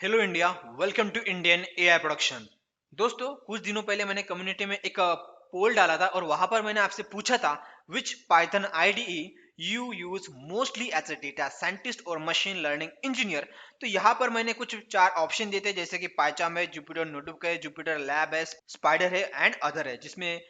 Hello India. Welcome to Indian AI production. दोस्तों, कुछ दिनों पहले मैंने कम्युनिटी में एक पोल डाला था और वहां पर मैंने आपसे पूछा था which Python IDE you use mostly as a data scientist और मशीन लर्निंग इंजीनियर। तो यहाँ पर मैंने कुछ चार ऑप्शन दिए थे, जैसे कि पाइथन है, जुपिटर नोटबुक है, जुपिटर लैब है, स्पाइडर है एंड अदर है, जिसमें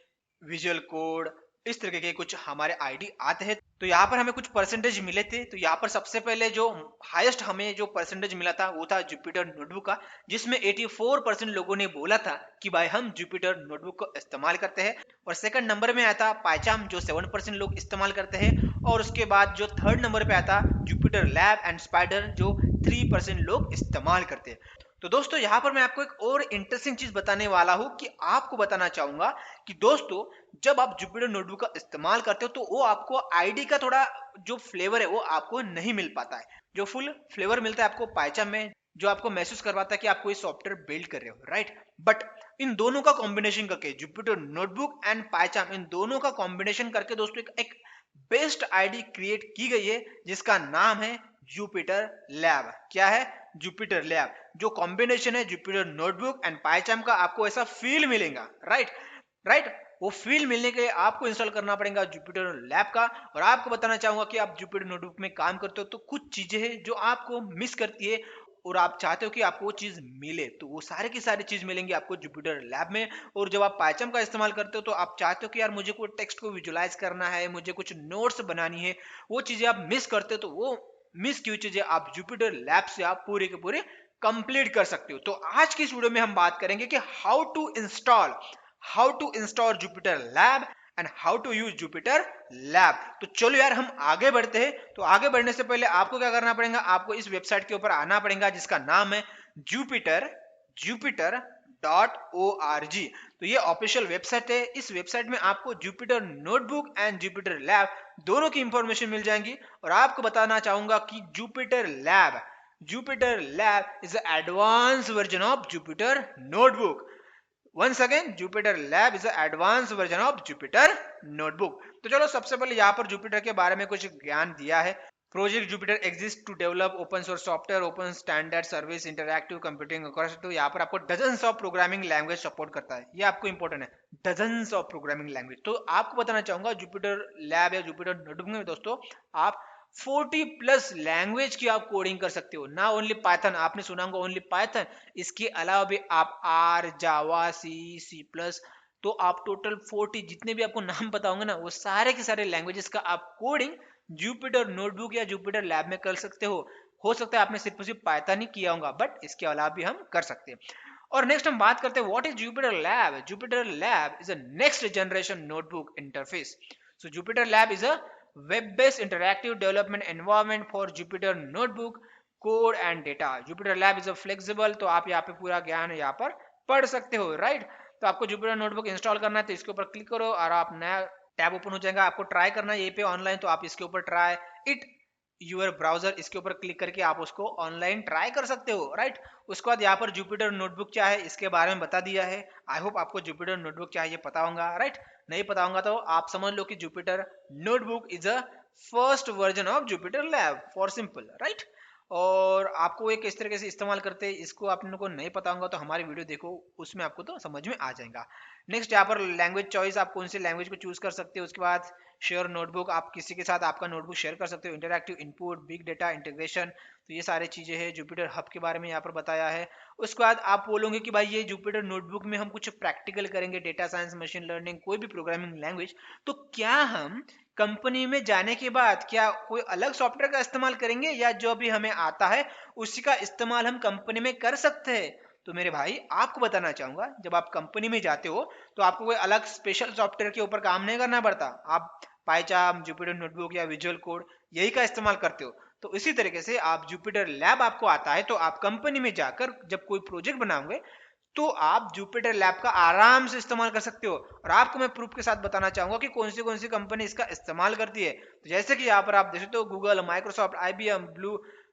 विजुअल कोड इस तरीके के कुछ हमारे आईडी आते हैं। तो यहाँ पर हमें कुछ परसेंटेज मिले थे। तो यहाँ पर सबसे पहले जो हाईएस्ट हमें जो परसेंटेज मिला था वो था जुपिटर नोटबुक का, जिसमें 84% लोगों ने बोला था कि भाई हम जुपिटर नोटबुक को इस्तेमाल करते हैं। और सेकंड नंबर में आया था पाइचाम, जो 7% लोग इस्तेमाल करते हैं। और उसके बाद जो थर्ड नंबर पे आया था जुपिटर लैब एंड स्पाइडर, जो 3% लोग इस्तेमाल करते हैं। तो दोस्तों, यहाँ पर मैं आपको एक और इंटरेस्टिंग चीज बताने वाला हूँ कि आपको बताना चाहूंगा कि दोस्तों, जब आप जुपिटर नोटबुक का इस्तेमाल करते हो तो वो आपको आईडी का थोड़ा जो फ्लेवर है वो आपको नहीं मिल पाता है। जो फुल फ्लेवर मिलता है आपको पाइथन में, जो आपको महसूस करवाता है कि आप कोई सॉफ्टवेयर बिल्ड कर रहे हो, राइट। बट इन दोनों का कॉम्बिनेशन करके, जुपिटर नोटबुक एंड पाइथन, इन दोनों का कॉम्बिनेशन करके दोस्तों एक बेस्ट आईडी क्रिएट की गई है, जिसका नाम है जुपिटर लैब। क्या है? Jupiter lab. जो कॉम्बिनेशन है जुपिटर नोटबुक एंड पाइथन का, आपको ऐसा फील मिलेगा, राइट। राइट। वो फील मिलने के लिए आपको इंस्टॉल करना पड़ेगा जुपिटर लैब का। और आपको बताना चाहूंगा कि आप जुपिटर नोटबुक में काम करते हो तो कुछ चीजें हैं जो आपको मिस करती है और आप चाहते हो कि आपको वो चीज मिले, तो वो सारे की सारी चीज मिलेंगी आपको जुपिटर लैब में। और जब आप पाइथन का इस्तेमाल करते हो तो आप चाहते हो कि यार मुझे कोई टेक्स्ट को विजुलाइज करना है, मुझे कुछ नोट्स बनानी है, वो चीजें आप मिस करते हो, तो वो मिस की हुई चीजें आप जुपिटर लैब से आप पूरे के पूरे कंप्लीट कर सकते हो। तो आज की इस वीडियो में हम बात करेंगे कि how to install Jupyter lab and how to use Jupyter lab. तो चलो यार, हम आगे बढ़ते हैं। तो आगे बढ़ने से पहले आपको क्या करना पड़ेगा, आपको इस वेबसाइट के ऊपर आना पड़ेगा, जिसका नाम है जुपिटर जुपिटर .org। तो ये ऑफिशियल वेबसाइट है। इस वेबसाइट में आपको Jupyter notebook and Jupiter lab दोनों की इंफॉर्मेशन मिल जाएंगी। और आपको बताना चाहूंगा कि Jupiter lab is advance version of Jupyter notebook. once again Jupyter Lab is an advanced version of Jupyter Notebook। तो चलो, सबसे पहले यहाँ पर जुपिटर के बारे में कुछ ज्ञान दिया है। Project Jupyter exist to develop open source software, open standard service, interactive computing. तो यहाँ पर आपको dozens of programming language support करता है। ये आपको इंपॉर्टेंट है, डजन्स ऑफ प्रोग्रामिंग लैंग्वेज। तो आपको बताना चाहूंगा जुपिटर लैब या जुपिटर नोटबुक में दोस्तों आप 40+ लैंग्वेज की आप कोडिंग कर सकते हो। ना ओनली पाइथन, आपने सुना होगा ओनली पाइथन, इसके अलावा भी आप आर, जावा, सी प्लस, तो आप टोटल 40 जितने भी आपको नाम पता होंगे ना, वो सारे के सारे लैंग्वेजेस का आप कोडिंग जुपिटर नोटबुक या जुपिटर लैब में कर सकते हो सकता है आपने सिर्फ सिर्फ पाइथन ही किया होगा, बट इसके अलावा भी हम कर सकते हैं। और नेक्स्ट हम बात करते हैं what is Jupiter lab. Jupiter lab is a next generation notebook interface. So Jupiter lab is a web-based interactive development environment for Jupyter Notebook code and data. Jupyter Lab is a flexible, तो आप यहाँ पे पूरा ज्ञान यहाँ पर पढ़ सकते हो, राइट। तो आपको Jupyter Notebook इंस्टॉल करना है तो इसके ऊपर क्लिक करो और आप नया टैब ओपन हो जाएगा। आपको ट्राई करना है ये पे ऑनलाइन, तो आप इसके ऊपर ट्राई इट यूर ब्राउजर, इसके ऊपर क्लिक करके आप उसको ऑनलाइन ट्राई कर सकते हो, राइट। उसके बाद यहाँ पर जुपिटर नोटबुक क्या है इसके बारे में बता दिया है। आई होप आपको जुपिटर नोटबुक क्या है ये पता होगा, राइट। नहीं पता होगा तो आप समझ लो कि Jupyter notebook is a first version of Jupiter lab for simple, right. और आपको ये किस तरीके से इस्तेमाल करते हैं इसको आप लोगों को नहीं पता होगा तो हमारी वीडियो देखो, उसमें आपको तो समझ में आ जाएगा। नेक्स्ट यहाँ पर लैंग्वेज चॉइस, आप कौन सी लैंग्वेज को चूज कर सकते हो। उसके बाद शेयर नोटबुक, आप किसी के साथ आपका नोटबुक शेयर कर सकते हो। Interactive input, big data integration, तो ये सारी चीजें हैं। जुपिटर हब के बारे में यहाँ पर बताया है। उसके बाद आप बोलोगे कि भाई ये जुपिटर नोटबुक में हम कुछ प्रैक्टिकल करेंगे, डेटा साइंस, मशीन लर्निंग, कोई भी प्रोग्रामिंग लैंग्वेज, तो क्या हम कंपनी में जाने के बाद क्या कोई अलग सॉफ्टवेयर का इस्तेमाल करेंगे या जो भी हमें आता है उसी का इस्तेमाल हम कंपनी में कर सकते हैं। तो मेरे भाई आपको बताना चाहूंगा, जब आप कंपनी में जाते हो तो आपको कोई अलग स्पेशल सॉफ्टवेयर के ऊपर काम नहीं करना पड़ता। आप पाइचाम, जुपिटर नोटबुक या विजुअल कोड यही का इस्तेमाल करते हो। तो इसी तरीके से आप जुपिटर लैब आपको आता है तो आप कंपनी में जाकर जब कोई प्रोजेक्ट बनाओगे तो आप जुपिटर लैब का आराम से इस्तेमाल कर सकते हो। और आपको मैं प्रूफ के साथ बताना चाहूंगा कि कौन सी कंपनी इसका इस्तेमाल करती है। तो जैसे कि यहाँ पर आप देख सकते हो गूगल, माइक्रोसॉफ्ट, आईबीएम,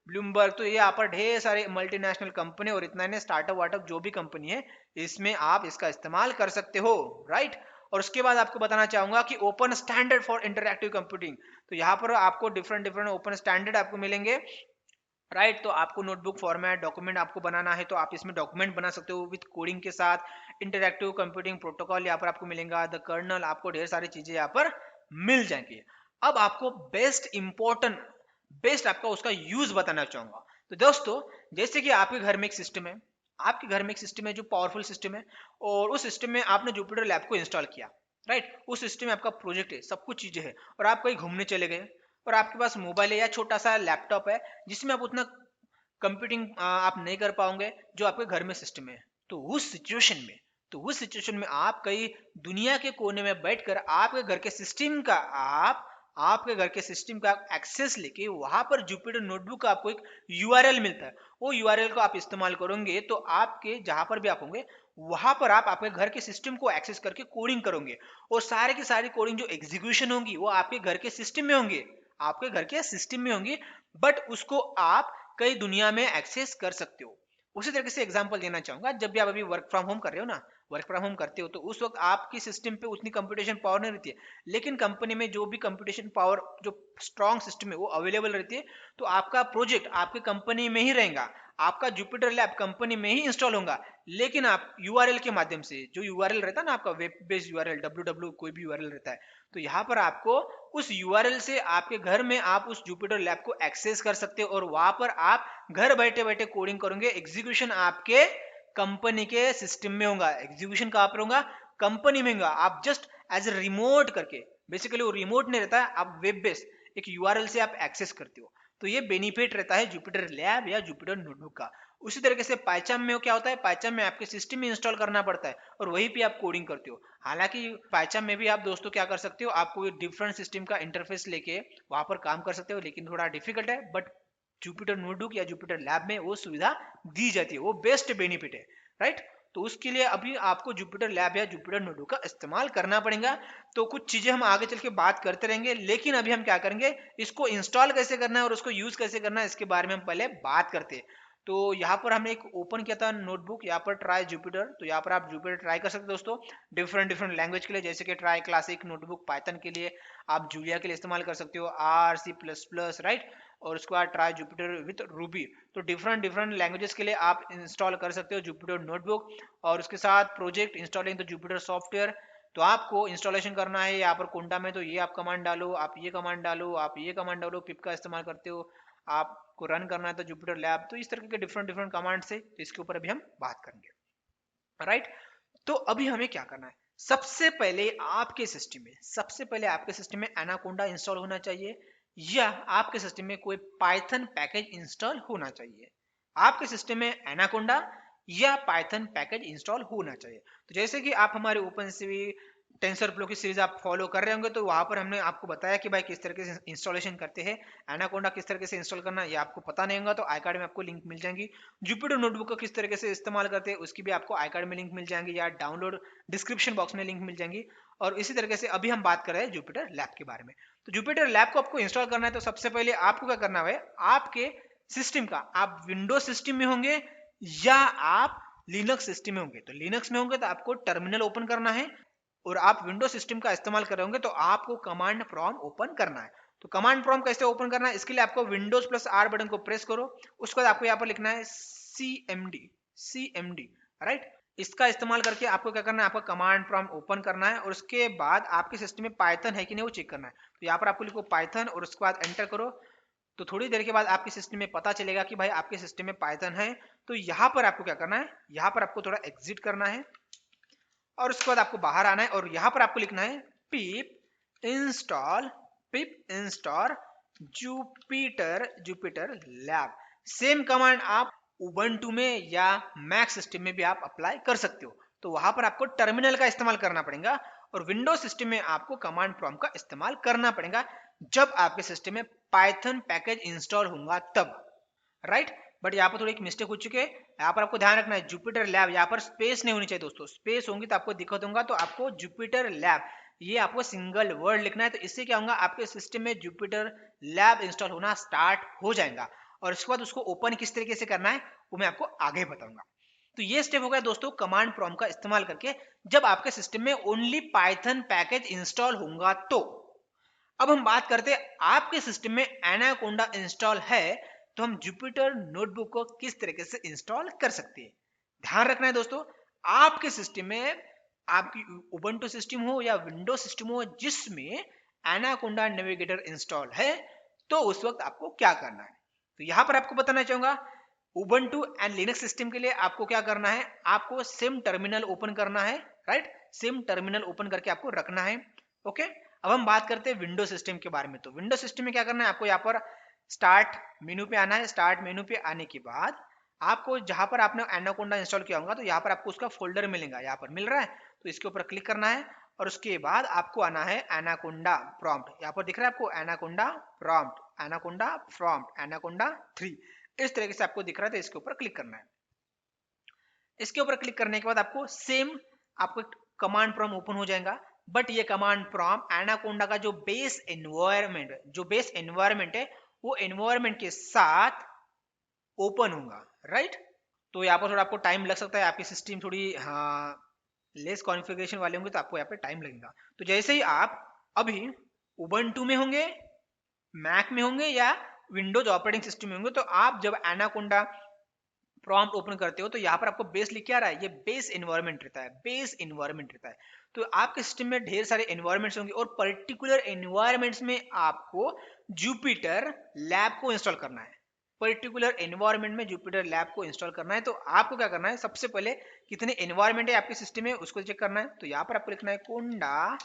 ब्लूमबर्ग, तो ये यहाँ पर ढेर सारे मल्टीनेशनल कंपनी और इतना स्टार्टअप वार्टअप जो भी कंपनी है इसमें आप इसका इस्तेमाल कर सकते हो, राइट। और उसके बाद आपको बताना चाहूंगा कि open standard for interactive computing, तो यहाँ पर आपको डिफरेंट डिफरेंट ओपन स्टैंडर्ड आपको मिलेंगे। राइट। तो आपको नोटबुक फॉर्मेट डॉक्यूमेंट आपको बनाना है तो आप इसमें डॉक्यूमेंट बना सकते हो विद कोडिंग के साथ। इंटरैक्टिव कंप्यूटिंग प्रोटोकॉल यहाँ पर आपको मिलेगा, द कर्नल, आपको ढेर सारी चीजें यहाँ पर मिल जाएंगी। अब आपको बेस्ट आपका उसका यूज बताना चाहूंगा। तो दोस्तों, जैसे कि आपके घर में एक सिस्टम है, आपके घर में एक सिस्टम है जो पावरफुल सिस्टम है, और उस सिस्टम में आपने जुपिटर लैब को इंस्टॉल किया, राइट। उस सिस्टम में आपका प्रोजेक्ट है, सब कुछ चीजें है, और आप कहीं घूमने चले गए, और आपके पास मोबाइल है या छोटा सा लैपटॉप है जिसमें आप उतना कंप्यूटिंग आप नहीं कर पाओगे जो आपके घर में सिस्टम है। तो उस सिचुएशन में आप कई दुनिया के कोने में बैठकर आपके घर के सिस्टम का एक्सेस लेके वहां पर जुपिटर नोटबुक का आपको एक यूआरएल मिलता है। वो यूआरएल को आप इस्तेमाल करोगे तो आपके जहां पर भी आप होंगे वहां पर आप आपके घर के सिस्टम को एक्सेस करके कोडिंग करोगे, और सारे की सारी कोडिंग जो एग्जीक्यूशन होंगी वो आपके घर के सिस्टम में होंगे, आपके घर के सिस्टम में होंगी, बट उसको आप कई दुनिया में एक्सेस कर सकते हो। उसी तरीके से एग्जांपल देना चाहूंगा, जब भी आप अभी वर्क फ्रॉम होम कर रहे हो ना, वर्क फ्रॉम होम करते हो तो उस वक्त आपकी सिस्टम पे उतनी कंप्यूटेशन पावर नहीं रहती है, लेकिन कंपनी में जो भी कंप्यूटेशन पावर जो स्ट्रॉन्ग सिस्टम है वो अवेलेबल रहती है। तो आपका प्रोजेक्ट आपके कंपनी में ही रहेगा, आपका जुपिटर लैब कंपनी में ही इंस्टॉल होगा, लेकिन आप यूआरएल के माध्यम से, जो यूआरएल रहता है ना आपका वेब बेस्ड यूआरएल, www कोई भी यूआरएल रहता है, तो यहाँ पर आपको उस यूआरएल से आपके घर में आप उस जुपिटर लैब को एक्सेस कर सकते हो, और वहां पर आप घर बैठे बैठे कोडिंग करोगे। एग्जीक्यूशन आपके कंपनी के सिस्टम में होगा, एग्जीक्यूशन कहाँ पर होगा, कंपनी में होगा। आप जस्ट एज ए रिमोट करके, बेसिकली वो रिमोट नहीं रहता है, आप वेब बेस्ड एक यूआरएल से आप एक्सेस करते हो। तो ये बेनिफिट रहता है जुपिटर लैब या जुपिटर नोटबुक का। उसी तरीके से पाइथन में क्या होता है, पाइथन में आपके सिस्टम में इंस्टॉल करना पड़ता है और वहीं पे आप कोडिंग करते हो। हालांकि पाइथन में भी आप दोस्तों क्या कर सकते हो, आपको डिफरेंट सिस्टम का इंटरफेस लेके वहां पर काम कर सकते हो, लेकिन थोड़ा डिफिकल्ट है, बट जुपिटर नोटबुक या जुपिटर लैब में वो सुविधा दी जाती है, वो बेस्ट बेनिफिट है, राइट। तो उसके लिए अभी आपको जुपिटर लैब या जुपिटर नोटबुक का इस्तेमाल करना पड़ेगा। तो कुछ चीजें हम आगे चल के बात करते रहेंगे, लेकिन अभी हम क्या करेंगे, इसको इंस्टॉल कैसे करना है और उसको यूज कैसे करना है इसके बारे में हम पहले बात करते हैं। तो यहाँ पर हमने एक ओपन किया था नोटबुक, यहाँ पर ट्राई जुपिटर, तो यहाँ पर आप जुपिटर ट्राई कर सकते हो दोस्तों, डिफरेंट लैंग्वेज के लिए, जैसे कि ट्राई क्लासिक नोटबुक पाइथन के लिए, आप जूलिया के लिए इस्तेमाल कर सकते हो, R C plus plus, right. और उसके बाद ट्राई जुपिटर विथ रूबी, तो डिफरेंट लैंग्वेजेस के लिए आप इंस्टॉल कर सकते हो जुपिटर नोटबुक। और उसके साथ project installing the Jupiter software, तो आपको इंस्टॉलेशन करना है यहाँ पर कोंडा में, तो ये आप कमांड डालो, आप ये कमांड डालो, आप ये कमांड डालो, पिप का इस्तेमाल करते हो, आपको रन करना है तो जुपिटर लैब। तो इस तरह के डिफरेंट कमांड से, तो इसके ऊपर अभी हम बात करेंगे, राइट। तो अभी हमें क्या करना है, सबसे पहले आपके सिस्टम में एनाकोंडा इंस्टॉल होना चाहिए, या आपके सिस्टम में कोई पाइथन पैकेज इंस्टॉल होना चाहिए। आपके सिस्टम में एनाकोंडा या पाइथन पैकेज इंस्टॉल होना चाहिए। तो जैसे कि आप हमारे ओपन सीवी टेंसरफ्लो की सीरीज आप फॉलो कर रहे होंगे, तो वहां पर हमने आपको बताया कि भाई किस तरीके से इंस्टॉलेशन करते हैं, एनाकोंडा किस तरीके से इंस्टॉल करना है, ये आपको पता नहीं होगा तो आई कार्ड में आपको लिंक मिल जाएंगी। जुपिटर नोटबुक को किस तरीके से इस्तेमाल करते हैं उसकी भी आपको आई कार्ड में लिंक मिल जाएंगी, या डाउनलोड डिस्क्रिप्शन बॉक्स में लिंक मिल जाएंगी। और इसी तरीके से अभी हम बात कर रहे हैं जुपिटर लैब के बारे में। तो जुपिटर लैब को आपको इंस्टॉल करना है, तो सबसे पहले आपको क्या करना है, आपके सिस्टम का, आप विंडोज सिस्टम में होंगे या आप लिनक्स सिस्टम में होंगे, तो लिनक्स में होंगे तो आपको टर्मिनल ओपन करना है, और आप विंडोज सिस्टम का इस्तेमाल कर रहे होंगे तो आपको कमांड प्रॉम्प्ट ओपन करना है। तो कमांड प्रॉम्प्ट कैसे ओपन करना है, इसके लिए आपको विंडोज प्लस आर बटन को प्रेस करो, उसके बाद आपको यहाँ पर लिखना है CMD, राइट। इसका इस्तेमाल करके आपको क्या करना है, आपका कमांड प्रॉम्प्ट ओपन करना है, और उसके बाद आपके सिस्टम में पाइथन है कि नहीं वो चेक करना है। तो यहाँ पर आपको लिखो पाइथन और उसके बाद एंटर करो, तो थोड़ी देर के बाद आपके सिस्टम में पता चलेगा कि भाई आपके सिस्टम में पाइथन है। तो यहाँ पर आपको क्या करना है, यहाँ पर आपको थोड़ा एग्जिट करना है, और उसके बाद आपको बाहर आना है, और यहां पर आपको लिखना है पिप install Jupyter lab. Same command आप उबंटू में या मैक सिस्टम में भी आप अप्लाई कर सकते हो। तो वहां पर आपको टर्मिनल का इस्तेमाल करना पड़ेगा, और विंडोज सिस्टम में आपको कमांड प्रॉम्प्ट का इस्तेमाल करना पड़ेगा जब आपके सिस्टम में पाइथन पैकेज इंस्टॉल होगा तब, राइट। बट यहाँ पर थोड़ी एक मिस्टेक हो चुकी है, यहाँ पर आपको ध्यान रखना है जुपिटर लैब, यहाँ पर स्पेस नहीं होनी चाहिए दोस्तों, स्पेस होंगी तो आपको दिक्कत होगा। तो आपको जुपिटर लैब ये आपको सिंगल वर्ड लिखना है, तो इससे क्या होगा, आपके सिस्टम में जुपिटर लैब इंस्टॉल होना स्टार्ट हो जाएगा। और उसके बाद उसको ओपन किस तरीके से करना है वो मैं आपको आगे बताऊंगा। तो ये स्टेप हो गया दोस्तों कमांड प्रॉम्प्ट का इस्तेमाल करके जब आपके सिस्टम में ओनली पाइथन पैकेज इंस्टॉल होगा तो। अब हम बात करते हैं आपके सिस्टम में एनाकोंडा इंस्टॉल है तो हम जुपिटर नोटबुक को किस तरीके से इंस्टॉल कर सकते हैं। ध्यान रखना है दोस्तों, आपके सिस्टम में, आपकी उबंटू सिस्टम हो या विंडोज सिस्टम हो जिसमें एनाकोंडा नेविगेटर इंस्टॉल है, तो उस वक्त आपको क्या करना है। तो यहां पर आपको बताना चाहूंगा, उबंटू एंड लिनक्स सिस्टम के लिए आपको क्या करना है, आपको सिम टर्मिनल ओपन करना है, राइट। सिम टर्मिनल ओपन करके आपको रखना है। ओके, अब हम बात करते हैं विंडो सिस्टम के बारे में। तो विंडो सिस्टम में क्या करना है, आपको यहाँ पर स्टार्ट मेनू पे आना है। स्टार्ट मेनू पे आने के बाद आपको जहां पर आपने एनाकोंडा इंस्टॉल किया होगा, तो यहाँ पर आपको उसका फोल्डर मिलेगा, यहाँ पर मिल रहा है, तो इसके ऊपर क्लिक करना है और उसके बाद आपको आना है एनाकोंडा प्रॉम्प्ट। यहाँ पर दिख रहा है आपको anaconda prompt, anaconda prompt, anaconda 3, इस तरीके से आपको दिख रहा है, तो इसके ऊपर क्लिक करना है। इसके ऊपर क्लिक करने के बाद आपको सेम आपको कमांड प्रॉम्प्ट ओपन हो जाएगा, बट ये कमांड प्रॉम्प्ट एनाकोंडा का जो बेस एनवायरनमेंट है वो एनवायरनमेंट के साथ ओपन होगा, राइट। तो यहाँ पर थोड़ा आपको टाइम लग सकता है, आपकी सिस्टम थोड़ी लेस कॉन्फ़िगरेशन वाले होंगे तो आपको यहाँ पे टाइम लगेगा। तो जैसे ही आप अभी उबंटू में होंगे, मैक में होंगे या विंडोज ऑपरेटिंग सिस्टम में होंगे, तो आप जब एनाकोंडा प्रॉम्प्ट ओपन करते हो तो यहाँ पर आपको बेस लिख के आ रहा है, ये बेस एनवायरनमेंट रहता है, बेस एनवायरनमेंट रहता है। तो आपके सिस्टम में ढेर सारे एनवायरनमेंट्स होंगे और पर्टिकुलर एनवायरनमेंट्स में आपको जुपिटर लैब को इंस्टॉल करना है। पर्टिकुलर एनवायरनमेंट में जुपिटर लैब को इंस्टॉल करना है, तो आपको क्या करना है, सबसे पहले कितने एनवायरनमेंट है आपके सिस्टम में उसको चेक करना है। तो यहाँ पर आपको लिखना है कोंडा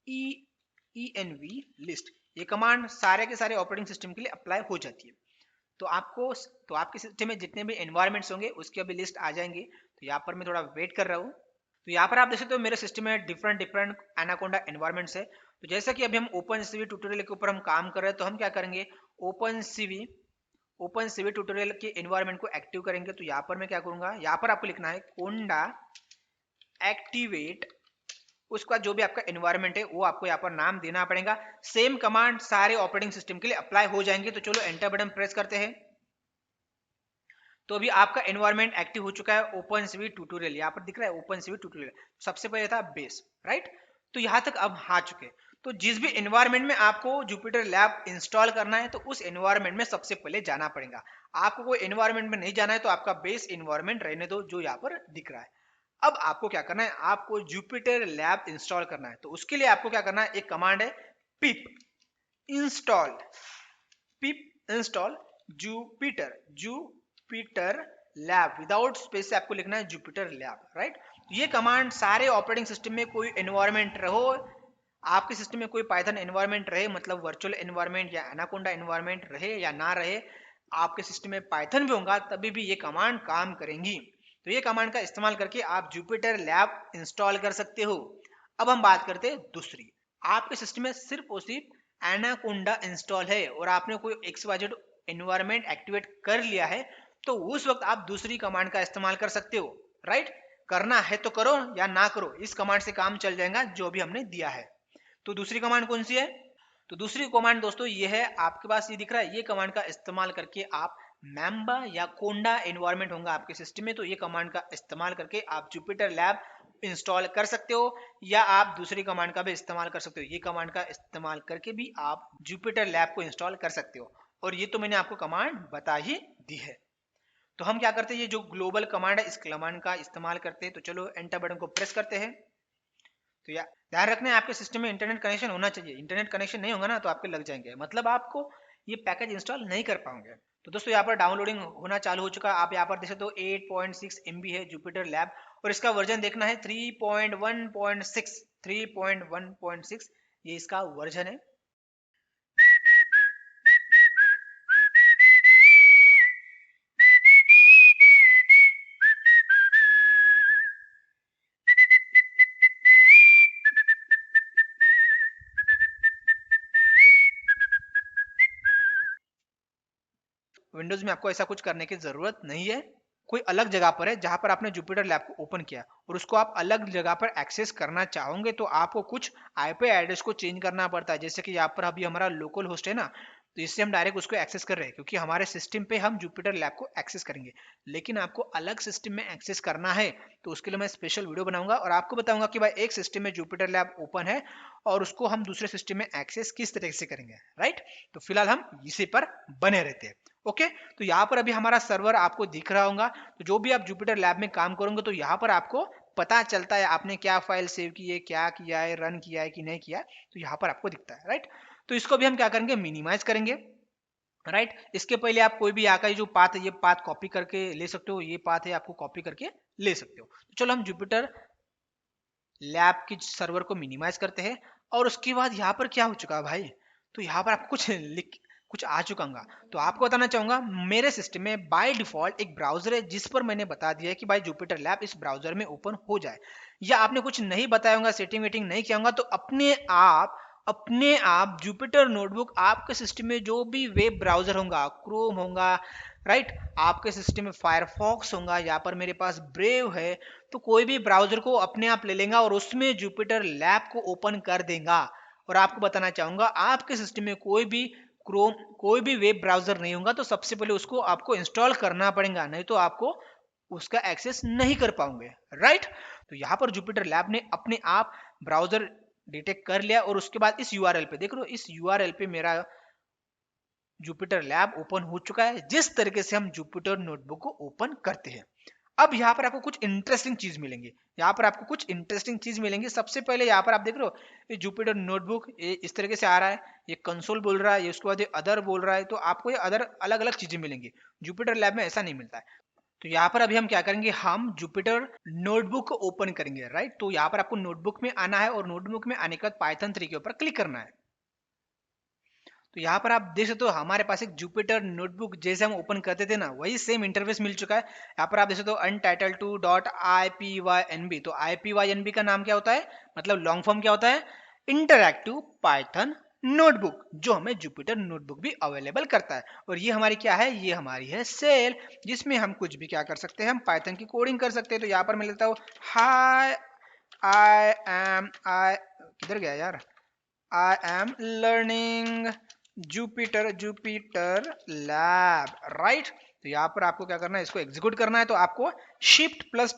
env लिस्ट। ये कमांड सारे के सारे ऑपरेटिंग सिस्टम के लिए अप्लाई हो जाती है। तो आपके सिस्टम में जितने भी एनवायरनमेंट्स होंगे उसकी अभी लिस्ट आ जाएंगे। तो यहाँ पर मैं थोड़ा वेट कर रहा हूँ। तो यहाँ पर आप देख सकते हो मेरे सिस्टम में डिफरेंट डिफरेंट एनाकोंडा एनवायरनमेंट्स है। तो जैसा कि अभी हम ओपन सीवी ट्यूटोरियल के ऊपर हम काम कर रहे हैं, तो हम क्या करेंगे, ओपन सीवी ट्यूटोरियल के एनवायरनमेंट को एक्टिव करेंगे। तो यहाँ पर मैं क्या करूंगा, यहाँ पर आपको लिखना है कोंडा एक्टिवेट, उसका जो भी आपका एनवायरनमेंट है वो आपको यहाँ पर नाम देना पड़ेगा। सेम कमांड सारे ऑपरेटिंग सिस्टम के लिए अप्लाई हो जाएंगे। तो चलो एंटर बटन प्रेस करते हैं। तो अभी आपका एनवायरनमेंट एक्टिव हो चुका है, ओपन सीवी ट्यूटोरियल यहाँ पर दिख रहा है, ओपन सीवी ट्यूटोरियल सबसे पहले था बेस, राइट। तो यहाँ तक अब आ चुके। तो जिस भी एनवायरनमेंट में आपको जुपिटर लैब इंस्टॉल करना है, तो उस एनवायरनमेंट में सबसे पहले जाना पड़ेगा। आपको कोई एनवायरनमेंट में नहीं जाना है तो आपका बेस एनवायरनमेंट रहने दो जो यहाँ पर दिख रहा है। अब आपको क्या करना है, आपको जुपिटर लैब इंस्टॉल करना है। तो उसके लिए आपको क्या करना है, एक कमांड है पिप install Jupyter lab, without space से आपको लिखना है जुपिटर लैब, राइट। ये कमांड सारे ऑपरेटिंग सिस्टम में कोई एनवायरनमेंट रहो, आपके सिस्टम में कोई पाइथन एनवायरनमेंट रहे, मतलब वर्चुअल एनवायरनमेंट या एनाकोंडा एनवायरनमेंट रहे या ना रहे, आपके सिस्टम में पाइथन भी होगा तभी भी ये कमांड काम करेंगी। तो ये कमांड का इस्तेमाल करके आप जुपिटर लैब इंस्टॉल कर सकते हो। अब हम बात करते हैं दूसरी, आपके सिस्टम में सिर्फ और सिर्फ एनाकोंडा इंस्टॉल है और आपने कोई XYZ एनवायरनमेंट एक्टिवेट कर लिया है, तो उस वक्त आप दूसरी कमांड का इस्तेमाल कर सकते हो, राइट। करना है तो करो या ना करो, इस कमांड से काम चल जाएगा जो भी हमने दिया है। तो दूसरी कमांड कौन सी है, तो दूसरी कमांड दोस्तों ये है, आपके पास ये दिख रहा है, ये कमांड का इस्तेमाल करके आप मैम्बा या कोंडा एनवायरनमेंट होगा आपके सिस्टम में, तो ये कमांड का इस्तेमाल करके आप जुपिटर लैब इंस्टॉल कर सकते हो, या आप दूसरी कमांड का भी इस्तेमाल कर सकते हो। ये कमांड का इस्तेमाल करके भी आप जुपिटर लैब को इंस्टॉल कर सकते हो, और ये तो मैंने आपको कमांड बता ही दी है। तो हम क्या करते हैं, ये जो ग्लोबल कमांड है इस कमांड का इस्तेमाल करते हैं। तो चलो एंटर बटन को प्रेस करते हैं। तो या ध्यान रखना है आपके सिस्टम में इंटरनेट कनेक्शन होना चाहिए, इंटरनेट कनेक्शन नहीं होगा ना तो आपके लग जाएंगे, मतलब आपको ये पैकेज इंस्टॉल नहीं कर पाओगे। तो दोस्तों यहाँ पर डाउनलोडिंग होना चालू हो चुका है, आप यहाँ पर देख सकते हो 8.6 MB है जुपिटर लैब, और इसका वर्जन देखना है 3.1.6 ये इसका वर्जन है। विंडोज में आपको ऐसा कुछ करने की जरूरत नहीं है, कोई अलग जगह पर है जहां पर आपने जुपिटर लैब को ओपन किया और उसको आप अलग जगह पर एक्सेस करना चाहोगे, तो आपको कुछ आईपी एड्रेस को चेंज करना पड़ता है। जैसे कि यहाँ पर अभी हमारा लोकल होस्ट है ना, तो इससे हम डायरेक्ट उसको एक्सेस कर रहे हैं क्योंकि हमारे सिस्टम पे हम जुपिटर लैब को एक्सेस करेंगे। लेकिन आपको अलग सिस्टम में एक्सेस करना है तो उसके लिए मैं स्पेशल वीडियो बनाऊंगा और आपको बताऊंगा कि भाई एक सिस्टम में जुपिटर लैब ओपन है और उसको हम दूसरे सिस्टम में एक्सेस किस तरीके से करेंगे, राइट। तो फिलहाल हम इसी पर बने रहते हैं। ओके, तो यहाँ पर अभी हमारा सर्वर आपको दिख रहा होगा। तो जो भी आप जुपिटर लैब में काम करोगे तो यहाँ पर आपको पता चलता है आपने क्या फाइल सेव की है, क्या किया है, रन किया है कि नहीं किया है, तो यहाँ पर आपको दिखता है, राइट। तो इसको भी हम क्या करेंगे, मिनिमाइज करेंगे, राइट। इसके पहले आप कोई भी यहाँ का जो पाथ है, ये पाथ कॉपी करके ले सकते हो, ये पाथ है आपको कॉपी करके ले सकते हो। तो चलो हम जुपिटर लैब के सर्वर को मिनिमाइज करते हैं। और उसके बाद यहाँ पर क्या हो चुका है भाई, तो यहाँ पर आपको कुछ आ चुका होगा। तो आपको बताना चाहूंगा, मेरे सिस्टम में बाय डिफॉल्ट एक ब्राउजर है जिस पर मैंने बता दिया है कि भाई जुपिटर लैब इस ब्राउजर में ओपन हो जाए, या आपने कुछ नहीं बताया होगा, सेटिंग वेटिंग नहीं किया होगा, तो अपने आप जुपिटर नोटबुक आपके सिस्टम में जो भी वेब ब्राउजर होगा, क्रोम होगा, राइट, आपके सिस्टम में फायरफॉक्स होगा, यहाँ पर मेरे पास ब्रेव है, तो कोई भी ब्राउजर को अपने आप ले लेगा और उसमें जुपिटर लैब को ओपन कर देगा। और आपको बताना चाहूंगा, आपके सिस्टम में कोई भी वेब ब्राउजर नहीं होगा, तो सबसे पहले उसको आपको इंस्टॉल करना पड़ेगा, नहीं तो आपको उसका एक्सेस नहीं कर पाओगे, राइट। तो यहाँ पर जुपिटर लैब ने अपने आप ब्राउजर डिटेक्ट कर लिया, और उसके बाद इस यूआरएल पे देख लो, इस यूआरएल पे मेरा जुपिटर लैब ओपन हो चुका है, जिस तरीके से हम जुपिटर नोटबुक को ओपन करते हैं। अब यहाँ पर आपको कुछ इंटरेस्टिंग चीज मिलेंगे, यहाँ पर आपको कुछ इंटरेस्टिंग चीज मिलेंगी। सबसे पहले यहाँ पर आप देख रहे हो, ये जुपिटर नोटबुक ये इस तरीके से आ रहा है, ये कंसोल बोल रहा है, ये उसके बाद ये अदर बोल रहा है, तो आपको ये अदर अलग अलग चीजें मिलेंगी। जुपिटर लैब में ऐसा नहीं मिलता है। तो यहाँ पर अभी हम क्या करेंगे, हम जुपिटर नोटबुक को ओपन करेंगे, राइट। तो यहाँ पर आपको नोटबुक में आना है, और नोटबुक में आने के बाद पाइथन 3 के ऊपर क्लिक करना है। तो यहाँ पर आप देख सकते हो, हमारे पास एक जुपिटर नोटबुक जैसे हम ओपन करते थे ना, वही सेम इंटरफेस मिल चुका है। यहाँ पर आप देख सकते हो untitled2.ipynb। तो ipynb का नाम क्या होता है, मतलब लॉन्ग फॉर्म क्या होता है, इंटरैक्टिव पाइथन नोटबुक, जो हमें जुपिटर नोटबुक भी अवेलेबल करता है। और ये हमारी क्या है, ये हमारी है सेल, जिसमें हम कुछ भी क्या कर सकते हैं, हम पाइथन की कोडिंग कर सकते हैं। तो यहाँ पर मैं लेता हूँ, हाय आई किधर गया यार, I am learning Jupiter lab, right. तो यहाँ पर आपको क्या करना है, इसको एग्जीक्यूट करना है। तो आपको शिफ्ट प्लस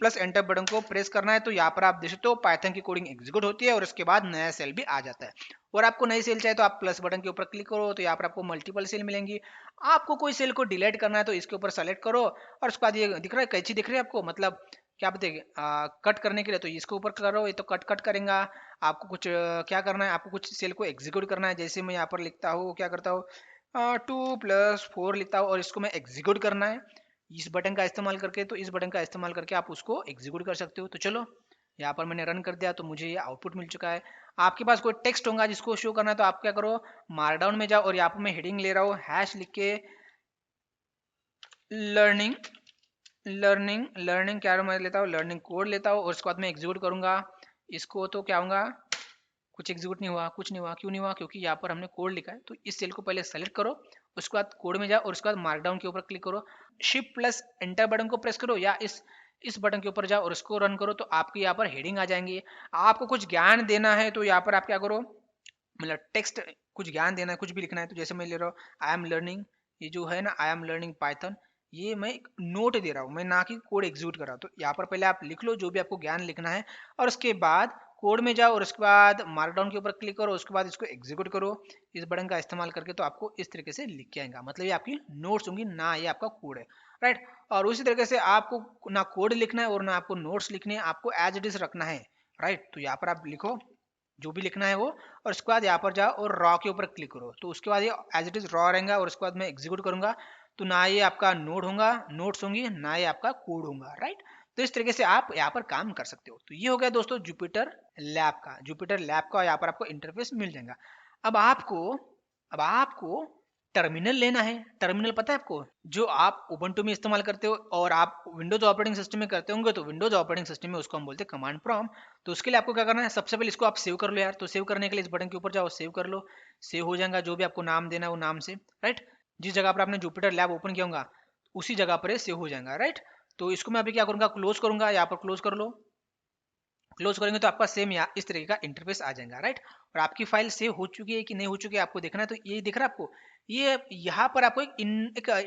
एंटर बटन को प्रेस करना है। तो यहाँ पर आप देख सकते हो पाइथन की कोडिंग एग्जीक्यूट होती है, और उसके बाद नया सेल भी आ जाता है। और आपको नई सेल चाहिए तो आप प्लस बटन के ऊपर क्लिक करो, तो यहाँ पर आपको मल्टीपल सेल मिलेंगी। आपको कोई सेल को डिलीट करना है तो इसके ऊपर सेलेक्ट करो, और उसके बाद ये दिख रहा है कैंची, दिख रही है आपको, मतलब क्या बताइए, कट करने के लिए, तो इसके ऊपर करो, ये तो कट करेगा। आपको कुछ क्या करना है, आपको कुछ सेल को एग्जीक्यूट करना है। जैसे मैं यहाँ पर लिखता हूँ, क्या करता हूँ, 2+4 लिखता हूँ, और इसको मैं एग्जीक्यूट करना है इस बटन का इस्तेमाल करके। तो इस बटन का इस्तेमाल करके आप उसको एग्जीक्यूट कर सकते हो। तो चलो यहाँ पर मैंने रन कर दिया, तो मुझे ये आउटपुट मिल चुका है। आपके पास कोई टेक्स्ट होगा जिसको शो करना है, तो आप क्या करो, मार्कडाउन में जाओ, और यहाँ पर मैं हेडिंग ले रहा हूँ, हैश लिख के लर्निंग लर्निंग क्या मैं लेता हूँ, लर्निंग कोड लेता हूँ, और उसके बाद मैं एग्जीक्यूट करूंगा इसको। तो क्या होगा, कुछ एग्जीक्यूट नहीं हुआ, कुछ नहीं हुआ, क्यों नहीं हुआ, क्योंकि यहाँ पर हमने कोड लिखा है। तो इस सेल को पहले सेलेक्ट करो, उसके बाद कोड में जाओ, और उसके बाद मार्कडाउन के ऊपर क्लिक करो, शिफ्ट प्लस एंटर बटन को प्रेस करो, या इस बटन के ऊपर जाओ और उसको रन करो। तो आपके यहाँ पर हेडिंग आ जाएंगी। आपको कुछ ज्ञान देना है तो यहाँ पर आप क्या करो, मतलब टेक्स्ट कुछ ज्ञान देना है, कुछ भी लिखना है। तो जैसे मैं ले रहा हूँ, आई एम लर्निंग, ये जो है ना, आई एम लर्निंग पाइथन, ये मैं एक नोट दे रहा हूँ, मैं ना कि कोड एग्जीक्यूट कर रहा हूँ। तो यहाँ पर पहले आप लिख लो जो भी आपको ज्ञान लिखना है, और उसके बाद कोड में जाओ, और उसके बाद मार्कडाउन के ऊपर क्लिक करो, उसके बाद इसको एग्जीक्यूट करो इस बटन का इस्तेमाल करके। तो आपको इस तरीके से लिख के आएगा, मतलब ये आपकी नोट्स होंगी ना, ये आपका कोड है, राइट। और उसी तरीके से आपको ना कोड लिखना है और ना आपको नोट्स लिखने हैं, आपको एज इट इज रखना है, राइट। तो यहाँ पर आप लिखो जो भी लिखना है वो, और उसके बाद यहाँ पर जाओ और रॉ के ऊपर क्लिक करो। तो उसके बाद ये एज इट इज रॉ रहेगा, और उसके बाद मैं एग्जीक्यूट करूंगा। तो ना ये आपका नोड होगा, नोट्स होंगी, ना ये आपका कोड होगा, राइट। तो इस तरीके से आप यहाँ पर काम कर सकते हो। तो ये हो गया दोस्तों जुपिटर लैब का यहाँ पर आपको इंटरफेस मिल जाएगा। अब आपको टर्मिनल लेना है। टर्मिनल पता है आपको, जो आप उबंटू में इस्तेमाल करते हो और आप विंडोज ऑपरेटिंग सिस्टम में करते होंगे, तो विंडोज ऑपरेटिंग सिस्टम में उसको हम बोलते हैं कमांड प्रॉम्प्ट। तो उसके लिए आपको क्या करना है, सबसे पहले इसको आप सेव कर लो यार। तो सेव करने के लिए इस बटन के ऊपर जाओ, सेव कर लो, सेव हो जाएगा। जो भी आपको नाम देना है वो नाम से, राइट। जिस जगह पर आपने जुपिटर लैब ओपन किया होगा उसी जगह पर सेव हो जाएगा, राइट। तो इसको मैं अभी क्या करूंगा, क्लोज करूंगा। यहाँ पर क्लोज कर लो, क्लोज करेंगे तो आपका सेम यहाँ इस तरीके का इंटरफेस आ जाएगा, राइट। और आपकी फाइल सेव हो चुकी है कि नहीं हो चुकी है आपको देखना है। तो ये दिख रहा है आपको, ये यहाँ पर आपको एक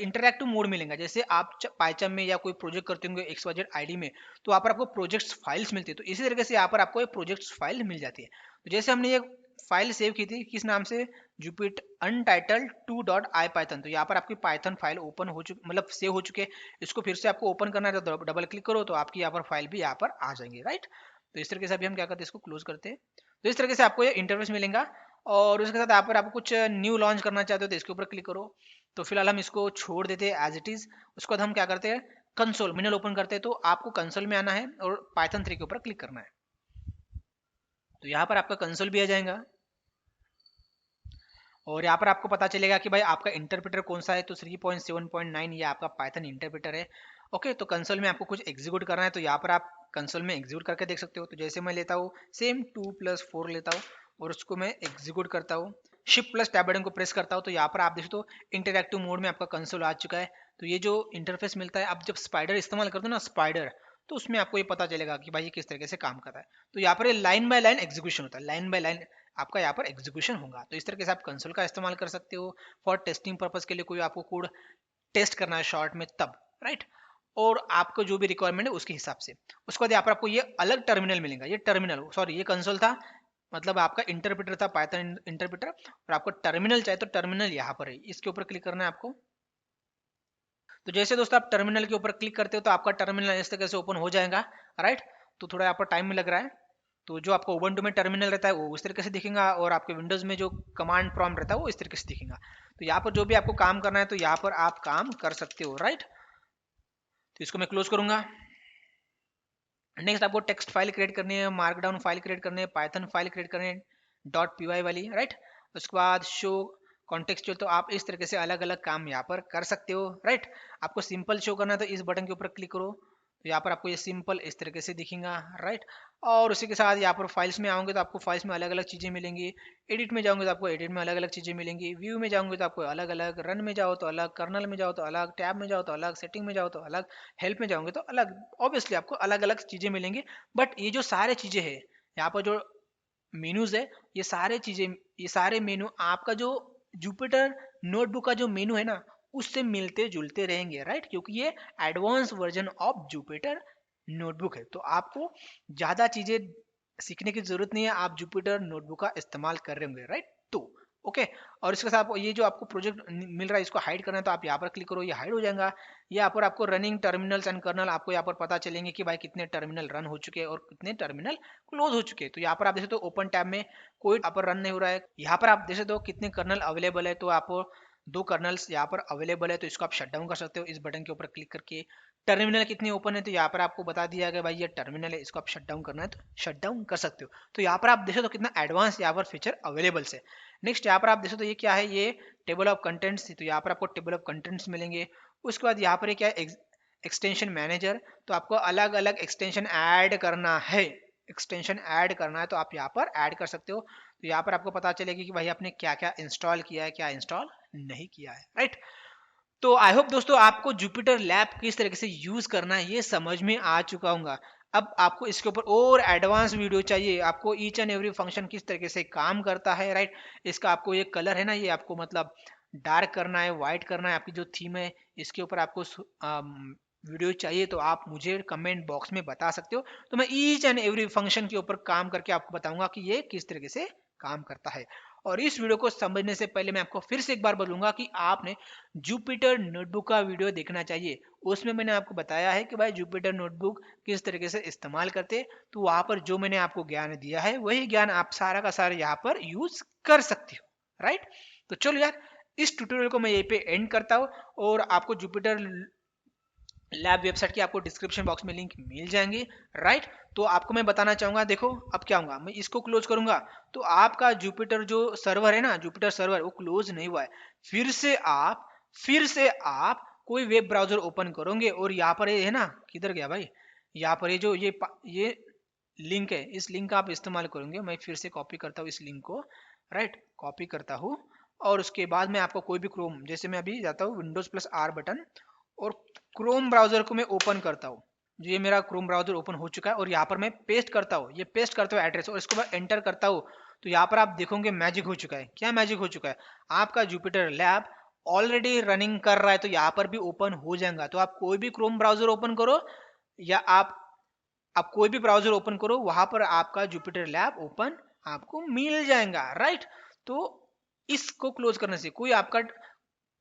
इंटरैक्टिव मोड मिलेगा। जैसे आप पाइथन में या कोई प्रोजेक्ट करते होंगे XYZ आईडी में, तो वहाँ पर आपको प्रोजेक्ट्स फाइल्स मिलती है। तो इसी तरीके से यहाँ पर आपको एक प्रोजेक्ट्स फाइल मिल जाती है। तो जैसे हमने ये फाइल सेव की थी किस नाम से, जुपिटर अनटाइटल्ड 2.ipython। तो यहाँ पर आपकी पाइथन फाइल ओपन हो चुकी, मतलब सेव हो चुके। इसको फिर से आपको ओपन करना है तो डबल क्लिक करो तो आपकी यहाँ पर फाइल भी यहाँ पर आ जाएंगी, राइट। तो इस तरीके से अभी हम क्या करते हैं, इसको क्लोज करते हैं। तो इस तरीके से आपको ये इंटरफेस मिलेगा। और उसके साथ यहाँ पर आपको कुछ न्यू लॉन्च करना चाहते हो तो इसके ऊपर क्लिक करो। तो फिलहाल हम इसको छोड़ देते हैं एज इट इज। उसके बाद हम क्या करते हैं, कंसोल मिनल ओपन करते हैं। तो आपको कंसोल में आना है और पाइथन 3 के ऊपर क्लिक करना है। तो यहाँ पर आपका कंसोल भी आ जाएगा और यहाँ पर आपको पता चलेगा कि भाई आपका इंटरप्रेटर कौन सा है। तो 3.7.9 ये आपका पाइथन इंटरप्रेटर है। ओके, तो कंसोल में आपको कुछ एग्जीक्यूट करना है तो यहाँ पर आप कंसोल में एग्जीक्यूट करके देख सकते हो। तो जैसे मैं लेता हूँ सेम 2+4 लेता हूँ और उसको मैं एग्जीक्यूट करता हूँ, शिफ्ट प्लस टैब बटन को प्रेस करता हूँ। तो यहाँ पर आप देखो तो इंटरैक्टिव मोड में आपका कंसोल आ चुका है। तो ये जो इंटरफेस मिलता है, आप जब स्पाइडर इस्तेमाल करते हो ना, स्पाइडर, तो उसमें आपको ये पता चलेगा कि भाई ये किस तरीके से काम कर रहा है। तो यहाँ पर लाइन बाय लाइन एग्जीक्यूशन होता है, लाइन बाय लाइन आपका यहाँ पर एग्जीक्यूशन होगा। तो इस तरीके से आप कंसोल का इस्तेमाल कर सकते हो फॉर टेस्टिंग पर्पज के लिए, कोई आपको कोड टेस्ट करना है शॉर्ट में तब, राइट। और आपको जो भी रिक्वायरमेंट है उसके हिसाब से। उसके बाद यहाँ पर आपको ये अलग टर्मिनल मिलेगा, ये टर्मिनल, सॉरी ये कंसोल था, मतलब आपका इंटरप्रेटर था पाइथन इंटरप्रेटर, और आपको टर्मिनल चाहिए तो टर्मिनल यहाँ पर है, इसके ऊपर क्लिक करना है आपको। तो जैसे दोस्तों आप टर्मिनल के ऊपर क्लिक करते हो तो आपका टर्मिनल इस तरीके से ओपन हो जाएगा, राइट। तो थोड़ा यहाँ पर टाइम में लग रहा है। तो जो आपको उबंटू में टर्मिनल रहता है वो उस तरीके से दिखेगा और आपके विंडोज में जो कमांड प्रॉम्प्ट रहता है वो इस तरीके से दिखेगा। तो यहाँ पर जो भी आपको काम करना है तो यहाँ पर आप काम कर सकते हो, राइट। तो इसको मैं क्लोज करूंगा। नेक्स्ट आपको टेक्स्ट फाइल क्रिएट करनी है, मार्कडाउन फाइल क्रिएट करनी है, पाइथन फाइल क्रिएट करनी है .py वाली, राइट। उसके बाद शो कॉन्टेक्सचुअल, तो आप इस तरीके से अलग अलग काम यहाँ पर कर सकते हो, राइट। आपको सिंपल शो करना है तो इस बटन के ऊपर क्लिक करो। तो यहाँ पर आपको ये सिंपल इस तरीके से दिखेगा, राइट। और उसी के साथ यहाँ पर फाइल्स में आओगे तो आपको फाइल्स में अलग अलग चीज़ें मिलेंगी, एडिट में जाओगे तो आपको एडिट में अलग अलग चीज़ें मिलेंगी, व्यू में जाओगे तो आपको अलग अलग, रन में जाओ तो अलग, कर्नल में जाओ तो अलग, टैब में जाओ तो अलग, सेटिंग में जाओ तो अलग, हेल्प में जाओगे तो अलग। ऑब्वियसली आपको अलग अलग चीज़ें मिलेंगी। बट ये जो सारे चीज़ें हैं यहाँ पर जो मेनूज है, ये सारे चीज़ें, ये सारे मेनू आपका जो जुपिटर नोटबुक का जो मेनू है ना उससे मिलते जुलते रहेंगे, राइट। क्योंकि ये advance version of Jupyter notebook है। तो आपको ज़्यादा चीज़ें सीखने की जरूरत नहीं है, आप जुपिटर नोटबुक का इस्तेमाल कर रहे होंगे, राइट। तो ओके, और इसके साथ ये जो आपको प्रोजेक्ट मिल रहा है इसको हाइड करना है तो आप यहाँ पर क्लिक करो, ये हाइड हो जाएगा। यहाँ पर आपको रनिंग टर्मिनल्स एंड कर्नल आपको यहाँ पर पता चलेंगे कि भाई कितने टर्मिनल रन हो चुके हैं और कितने टर्मिनल क्लोज हो चुके हैं। तो यहाँ पर आप देख सकते हो ओपन टैब में कोई यहाँ पर रन नहीं हो रहा है। यहाँ पर आप देख सकते हो कितने कर्नल अवेलेबल है, तो आप 2 कर्नल्स यहाँ पर अवेलेबल है तो इसको आप शट डाउन कर सकते हो इस बटन के ऊपर क्लिक करके। टर्मिनल कितने ओपन है तो यहाँ पर आपको बता दिया गया भाई ये टर्मिनल है, इसको आप शट डाउन करना है तो शट डाउन कर सकते हो। तो यहाँ पर आप देख सकते हो कितना एडवांस यहाँ पर फीचर अवेलेबल है। नेक्स्ट यहाँ पर आप देख सकते हो ये क्या है, ये टेबल ऑफ कंटेंट्स थी। तो यहाँ पर आपको टेबल ऑफ कंटेंट्स मिलेंगे। उसके बाद यहाँ पर क्या है, एक्सटेंशन मैनेजर, तो आपको अलग अलग एक्सटेंशन ऐड करना है, एक्सटेंशन ऐड करना है तो आप यहाँ पर ऐड कर सकते हो। तो यहाँ पर आपको पता चलेगा कि भाई आपने क्या क्या इंस्टॉल किया है, क्या इंस्टॉल नहीं किया है, राइट। तो आई होप दोस्तों आपको जुपिटर लैब किस तरीके से यूज करना है ये समझ में आ चुका होगा। अब आपको इसके ऊपर और एडवांस वीडियो चाहिए, आपको ईच एंड एवरी फंक्शन किस तरीके से काम करता है, राइट। इसका आपको ये कलर है ना, ये आपको मतलब डार्क करना है, वाइट करना है, आपकी जो थीम है इसके ऊपर आपको वीडियो चाहिए तो आप मुझे कमेंट बॉक्स में बता सकते हो। तो मैं ईच एंड एवरी फंक्शन के ऊपर काम करके आपको बताऊंगा कि ये किस तरीके से काम करता है। और इस वीडियो को समझने से पहले मैं आपको फिर से एक बार बोलूंगा कि आपने जुपिटर नोटबुक का वीडियो देखना चाहिए। उसमें मैंने आपको बताया है कि भाई जुपिटर नोटबुक किस तरीके से इस्तेमाल करते, तो वहां पर जो मैंने आपको ज्ञान दिया है वही ज्ञान आप सारा का सारा यहाँ पर यूज कर सकते हो, राइट। तो चलो यार, इस ट्यूटोरियल को मैं यहीं पे एंड करता हूँ और आपको जुपिटर लैब वेबसाइट की आपको डिस्क्रिप्शन बॉक्स में लिंक मिल जाएंगे, राइट। तो आपको मैं बताना चाहूंगा, देखो अब क्या होगा, मैं इसको क्लोज करूंगा तो आपका जुपिटर जो सर्वर है ना, जुपिटर सर्वर वो क्लोज नहीं हुआ है। फिर से आप कोई वेब ब्राउजर ओपन करोगे और यहाँ पर ये है ना, किधर गया भाई, यहाँ पर ये जो ये लिंक है, इस लिंक का आप इस्तेमाल करोगे। मैं फिर से कॉपी करता हूँ इस लिंक को, राइट, कॉपी करता हूँ। और उसके बाद मैं आपको कोई भी क्रोम, जैसे मैं अभी जाता हूँ Windows+R बटन और क्रोम ब्राउजर को मैं ओपन करता हूँ। जो ये मेरा क्रोम ब्राउजर ओपन हो चुका है और यहाँ पर मैं पेस्ट करता हूँ, ये पेस्ट करता हूँ एड्रेस और इसको मैं एंटर करता हूँ। तो यहाँ पर आप देखोगे मैजिक हो चुका है। क्या मैजिक हो चुका है, आपका जुपिटर लैब ऑलरेडी रनिंग कर रहा है तो यहाँ पर भी ओपन हो जाएगा। तो आप कोई भी क्रोम ब्राउजर ओपन करो या आप कोई भी ब्राउजर ओपन करो, वहां पर आपका जुपिटर लैब ओपन आपको मिल जाएगा, राइट। तो इसको क्लोज करने से, कोई आपका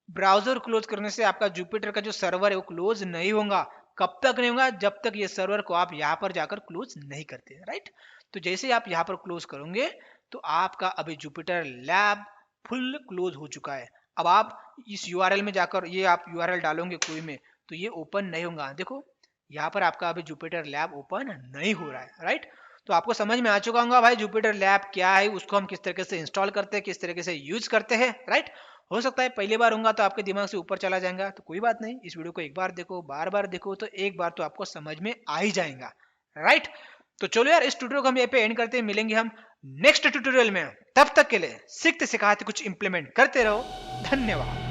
ब्राउजर क्लोज करने से आपका जुपिटर का जो सर्वर है वो क्लोज नहीं होगा। कब तक नहीं होगा? जब तक ये सर्वर को आप यहाँ पर जाकर क्लोज नहीं करते, राइट। तो जैसे ही आप यहाँ पर क्लोज करोगे तो आपका अभी जुपिटर लैब फुल क्लोज हो चुका है। अब आप इस यूआरएल में जाकर ये आप यूआरएल डालोगे कोई में, तो ये ओपन नहीं होगा। देखो यहाँ पर आपका अभी जुपिटर लैब ओपन नहीं हो रहा है, राइट। तो आपको समझ में आ चुका होगा भाई जुपिटर लैब क्या है, उसको हम किस तरीके से इंस्टॉल करते हैं, किस तरीके से यूज करते हैं, राइट। हो सकता है पहली बार होगा तो आपके दिमाग से ऊपर चला जाएगा, तो कोई बात नहीं, इस वीडियो को एक बार देखो, बार बार देखो, तो एक बार तो आपको समझ में आ ही जाएगा, राइट। तो चलो यार, इस ट्यूटोरियल को हम यहाँ पे एंड करते हैं, मिलेंगे हम नेक्स्ट ट्यूटोरियल में। तब तक के लिए सीखते सिखाते कुछ इंप्लीमेंट करते रहो। धन्यवाद।